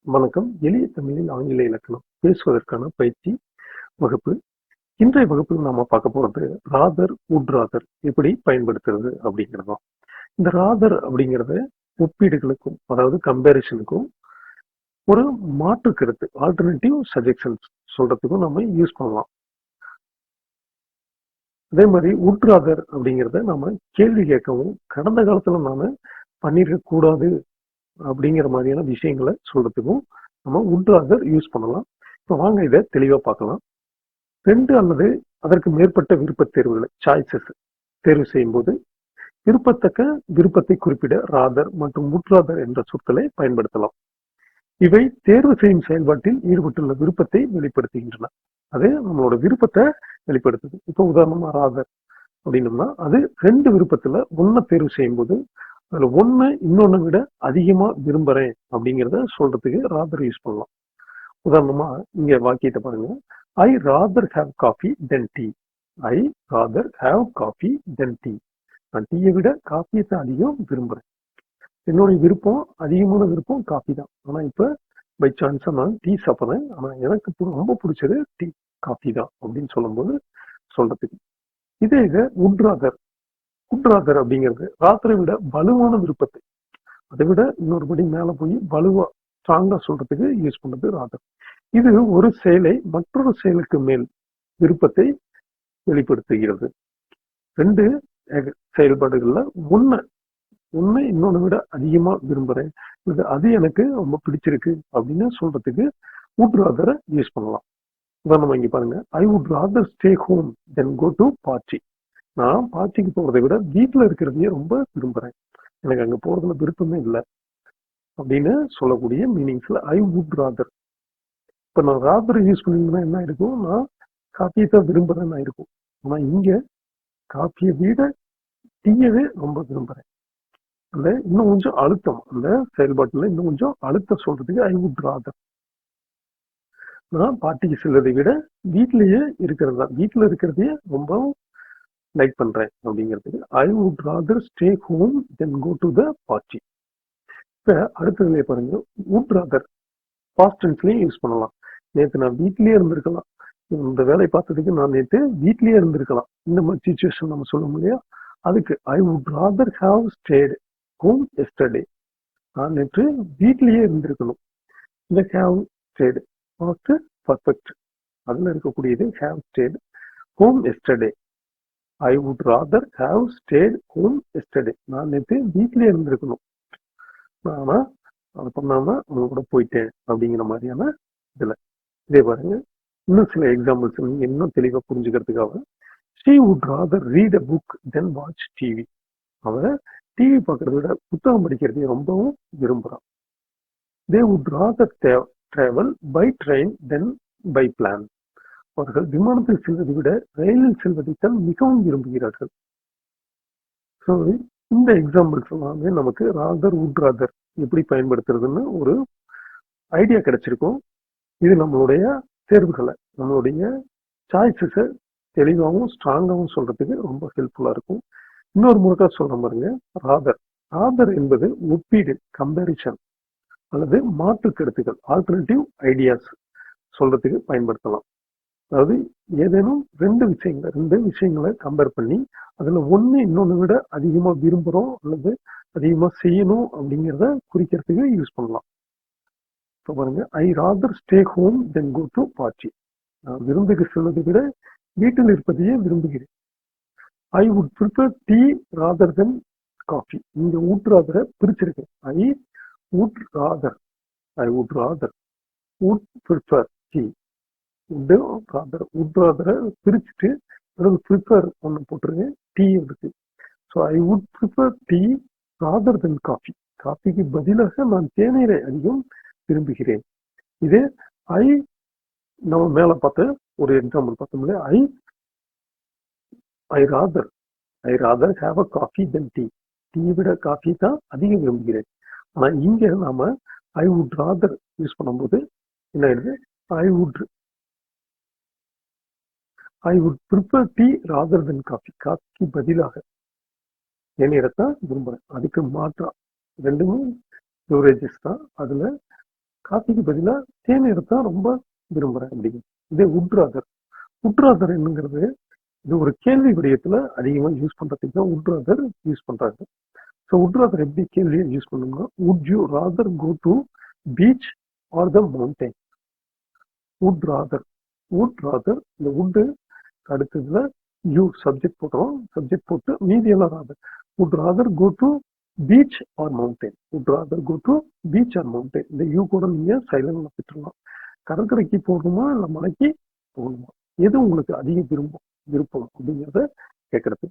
வணக்கம். எளிய தமிழில் ஆங்கில இலக்கணம் பேசுவதற்கான பயிற்சி வகுப்பு. இன்றைய வகுப்பில் நாம பார்க்க போறது ராதர், வுட் ராதர் எப்படி பயன்படுத்துறது அப்படிங்கிறதுதான். இந்த ராதர் அப்படிங்கிறது ஒப்பீடுகளுக்கும், அதாவது கம்பேரிசனுக்கும் ஒரு மாற்று கருத்து, ஆல்டர்னேட்டிவ் சஜெக்ஷன்ஸ் சொல்றதுக்கும் நம்ம யூஸ் பண்ணலாம். அதே மாதிரி வுட் ராதர் அப்படிங்கிறத நம்ம கேள்வி கேட்கவும், கடந்த காலத்துல நாம பண்ணிருக்க கூடாது அப்படிங்கிற மாதிரியான விஷயங்களை சொல்றதுக்கும் நம்ம வுட் ராதர் யூஸ் பண்ணலாம். இப்போ வாங்க இதை தெளிவா பார்க்கலாம். 2 அல்லது அதற்கு மேற்பட்ட விருப்பத் தேர்வுகளை சாய்ஸஸ் தேர்வு செய்யும் போது விருப்பத்தை குறிப்பிட ராதர் மற்றும் வுட் ராதர் என்ற சொற்களை பயன்படுத்தலாம். இவை தேர்வு செய்யும் செயல்பாட்டில் ஈடுபட்டுள்ள விருப்பத்தை வெளிப்படுத்துகின்றன. அது நம்மளோட விருப்பத்தை வெளிப்படுத்துது. இப்போ உதாரணமா ராதர் அப்படின்னம்னா அது 2 விருப்பத்துல ஒன்ன தேர்வு செய்யும் போது அதுல ஒண்ணு இன்னொன்னு விட அதிகமா விரும்புறேன் அப்படிங்கிறத சொல்றதுக்கு ராதர் யூஸ் பண்ணலாம். உதாரணமா இங்க வாக்கியத்தை பாருங்க. I rather have coffee than tea. I rather have coffee than tea. நான் டீயை விட காஃபியை தான் அதிகம் விரும்புறேன். என்னுடைய விருப்பம், அதிகமான விருப்பம் காஃபி தான். ஆனா இப்ப பை சான்ஸா நான் டீ சாப்பிட்றேன். ஆனா எனக்கு ரொம்ப பிடிச்சது டீ, காஃபி தான் அப்படின்னு சொல்லும்போது சொல்றதுக்கு. இதே இதை வுட் ராதர் அப்படிங்கிறது ராதரை விட வலுவான விருப்பத்தை, அதை விட இன்னொரு படி மேல போய் வலுவா ஸ்ட்ராங்கா சொல்றதுக்கு யூஸ் பண்றது ராதர். இது ஒரு செயலை மற்றொரு செயலுக்கு மேல் விருப்பத்தை வெளிப்படுத்துகிறது. 2 செயல்பாடுகள்ல ஒண்ணு இன்னொன்னு விட அதிகமா விரும்புறேன், அது எனக்கு ரொம்ப பிடிச்சிருக்கு அப்படின்னு சொல்றதுக்கு வுட் ராதரை யூஸ் பண்ணலாம். உதாரணமா இங்க பாருங்க. I would rather stay home then go to party. நான் பார்ட்டிக்கு போறதை விட வீட்டுல இருக்கிறதையே ரொம்ப விரும்புறேன், எனக்கு அங்க போறதுல விருப்பமே இல்லை அப்படின்னு சொல்லக்கூடிய மீனிங்ஸ்ல ஐ வுட் ராதர். இப்ப நான் ராதர் யூஸ் பண்ணிங்கன்னா என்ன இருக்கும், நான் காப்பியை தான் விரும்புறேன்னு இருக்கும். ஆனா இங்க காப்பியை விட டீயவே ரொம்ப விரும்புறேன். அந்த இன்னும் கொஞ்சம் அழுத்தம், அந்த செயல்பாட்டுல இன்னும் கொஞ்சம் அழுத்தம் சொல்றதுக்கு ஐ வுட் ராதர். நான் பார்ட்டிக்கு செல்வதை விட வீட்லயே வீட்டுல இருக்கிறதையே ரொம்ப லைக் பண்றேன் அப்படிங்கிறதுக்கு I would rather stay home then go to the party. இப்ப அடுத்ததுல பாருங்க, வுட் ராதர் பாஸ்ட் டென்ஸ்லயும் யூஸ் பண்ணலாம். நேற்று நான் வீட்லயே இருந்திருக்கலாம், இந்த வேலை பார்த்ததுக்கு நான் நேற்று வீட்லயே இருந்திருக்கலாம், இந்த மாதிரி சிச்சுவேஷன் நம்ம சொல்ல முடியா. அதுக்கு ஐ would rather have state home yesterday. நான் நேற்று வீட்லயே இருந்திருக்கணும். இந்த ஹாவ் ஸ்டேட் பாஸ்ட் பர்ஃபெக்ட், அதுல இருக்கக்கூடியது have state home yesterday. I would rather have state home yesterday. நான் நேற்று வீட்லயே இருந்திருக்கணும், ஆனா அதை பண்ணாம அவங்க கூட போயிட்டேன் அப்படிங்கிற மாதிரியான இதுல. இதே பாருங்க, இன்னும் சில எக்ஸாம்பிள்ஸ் நீங்க இன்னும் தெளிவா புரிஞ்சுக்கிறதுக்காக. she would rather read a book than watch TV. அவ டிவி பார்க்கறத விட புத்தகம் படிக்கிறதை ரொம்பவும் விரும்புறான். they would rather travel by train than by plan. அவர்கள் விமானத்தில் செல்வதை விட ரயிலில் செல்வதைத்தான் மிகவும் விரும்புகிறார்கள். ஸோ இந்த எக்ஸாம்பிள்ஸ் எல்லாமே நமக்கு ராதர், வுட் ராதர் எப்படி பயன்படுத்துறதுன்னு ஒரு ஐடியா கிடைச்சிருக்கும். இது நம்மளுடைய தேர்வுகளை, நம்மளுடைய சாய்ஸஸை தெளிவாகவும் ஸ்ட்ராங்காகவும் சொல்றதுக்கு ரொம்ப ஹெல்ப்ஃபுல்லா இருக்கும். இன்னொரு முறைக்கா சொல்ற பாருங்க. ராதர் என்பது ஒப்பீடு, கம்பேரிசன் அல்லது மாற்று கருத்துக்கள், ஆல்டர்னேட்டிவ் ஐடியாஸ் சொல்றதுக்கு பயன்படுத்தலாம். அதாவது ஏதேனும் ரெண்டு விஷயங்களை கம்பேர் பண்ணி அதுல ஒண்ணு இன்னொன்னு விட அதிகமா விரும்புறோம் அல்லது அதிகமா செய்யணும் அப்படிங்கிறத குறிக்கிறதுக்கு யூஸ் பண்ணலாம். இப்போ பாருங்க, I rather stay home then go to party. நான் விருந்துக்கு செல்வதை விட வீட்டில் இருப்பதையே விரும்புகிறேன். I would prefer tea rather than coffee. இங்க வுட் ராதரை பிரிச்சிருக்கேன். I would rather would prefer tea. Would ராதரை பிரிச்சுட்டு ப்ரிஃபர் ஒன்று போட்டிருக்கேன், டீ இருக்கு. So I would prefer tea rather than coffee. காஃபிக்கு பதிலாக நான் தேநீரை அதிகம் விரும்புகிறேன். இதே ஐ நம்ம மேல பார்த்த ஒரு எக்ஸாம்பிள் பார்த்தோம் இல்லையா, I rather have a coffee than tea. Tea விட காஃபி தான் அதிகம் விரும்புகிறேன். ஆனா இங்க நாம ஐ வுட் ராதர் யூஸ் பண்ணும்போது என்ன ஆயிடுது, I would prefer tea rather than coffee. காஃபிக்கு பதிலாக தேநீரை தான் விரும்புறேன். அதுக்கு மாற்றா ரெண்டுமே பிவரேஜஸ் தான். அதுல காஃபிக்கு பதிலா தேநீர் தான் ரொம்ப விரும்புறேன் அப்படிங்க. இதே உட்ராதர் என்னங்கிறது இது ஒரு கேள்வி விடயத்துல அதிகமா யூஸ் பண்றதுக்கு தான் உட்ராதர் யூஸ் பண்றாங்க. ஸோ உட்ராதர் எப்படி கேள்வியை யூஸ் பண்ணோம்னா, would you rather go to beach or the mountain? உட்ராதர் இந்த உட்டு அடுத்ததுல யூ சப்ஜெக்ட் போட்டுரும், சப்ஜெக்ட் போட்டு மீதி எல்லாம் rather. would rather go to beach or mountain? would rather go to beach or mountain? இந்த யூ கூட நீங்க சைலண்ட்ல விட்டுறலாம். கடற்கரைக்கு போகணுமா இல்ல மலைக்கு போகணுமா, எது உங்களுக்கு அதிக விருப்பம் அப்படிங்கிறத கேட்கறது.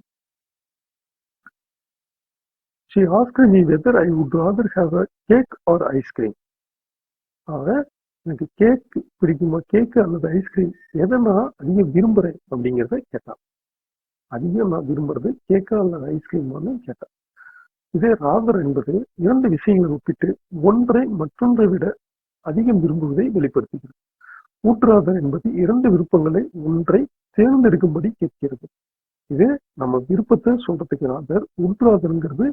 She asked me whether I would rather have a cake or ice cream. ஆக எனக்கு கேக் பிடிக்குமா, கேக்கு அல்லது ஐஸ்கிரீம் எதை நான் அதிகம் விரும்புறேன் அப்படிங்கிறத கேட்டான். அதிகம் நான் விரும்புறது கேக்கா அல்லது ஐஸ்கிரீமான்னு கேட்டான். இதே ராதர் என்பது இரண்டு விஷயங்களை ஒப்பிட்டு ஒன்றை மற்றொன்றை விட அதிகம் விரும்புவதை வெளிப்படுத்துகிறது. ஊற்றாதர் என்பது இரண்டு விருப்பங்களை ஒன்றை தேர்ந்தெடுக்கும்படி கேட்கிறது. இது நம்ம விருப்பத்தை சொல்றதுக்கு ராதர். ஊற்றாதர்ங்கிறது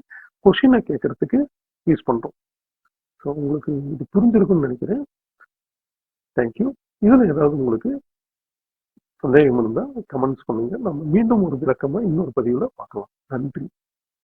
கொஸ்டினை கேட்கறதுக்கு யூஸ் பண்றோம். ஸோ உங்களுக்கு இது புரிஞ்சிருக்கும்னு நினைக்கிறேன். தேங்க்யூ. இதுல ஏதாவது உங்களுக்கு சந்தேகம் இருந்தா கமெண்ட்ஸ் பண்ணுங்க. நம்ம மீண்டும் ஒரு விளக்கமா இன்னொரு பதிவுல பார்க்கலாம். நன்றி.